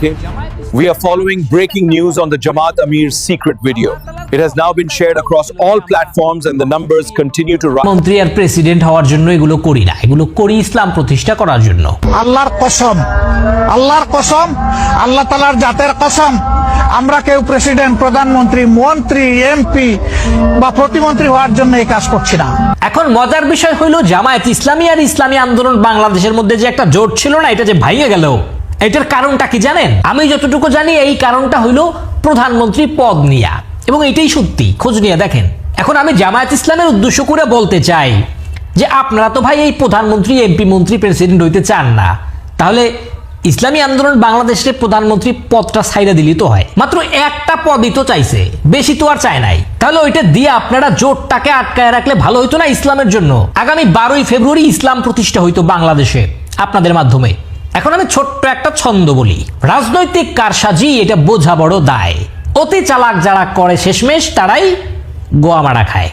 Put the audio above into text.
We are following breaking news on the Jamaat Amir's secret video. It has now been shared across all platforms and the numbers continue to rise. মন্ত্রী আর president হওয়ার জন্য এগুলো করি না, এগুলো করি ইসলাম প্রতিষ্ঠা করার জন্য। আল্লাহর কসম, আল্লাহ তাআলার জাতের কসম, আমরা কেউ প্রেসিডেন্ট, প্রধানমন্ত্রী, মন্ত্রী, এমপি বা প্রতিমন্ত্রী হওয়ার জন্য এই কাজ করছি না। এখন মজার বিষয় হইল জামায়াত ইসলামী আর ইসলামী আন্দোলন বাংলাদেশের মধ্যে যে একটা জোট ছিল না, এটা যে ভাঙে গেল, এটার কারণটা কি জানেন? আমি যতটুকু জানি এই কারণটা হইল প্রধানমন্ত্রী পদ নিয়া, এবং এটাই সত্যি, খোঁজ নিয়ে দেখেন। এখন আমি জামায়াত ইসলামের উদ্দেশ্য করে বলতে চাই যে আপনারা তো ভাই এই প্রধানমন্ত্রী, এমপি, মন্ত্রী, প্রেসিডেন্ট হইতে চান না, তাহলে ইসলামী আন্দোলন বাংলাদেশের প্রধানমন্ত্রী পদটা ছাইড়া দিলি তো হয়। মাত্র একটা পদই তো চাইছে, বেশি তো আর চায় নাই। তাহলে ওইটা দিয়ে আপনারা জোটটাকে আটকায় রাখলে ভালো হইতো না ইসলামের জন্য? আগামী 12ই ফেব্রুয়ারি ইসলাম প্রতিষ্ঠা হইতো বাংলাদেশে আপনাদের মাধ্যমে। এখন আমি ছোট্ট একটা ছন্দ বলি, রাজনৈতিক কারসাজি এটা বোঝা বড় দায়, অতি চালাক যারা করে শেষমেশ তারাই গোয়া মারা খায়।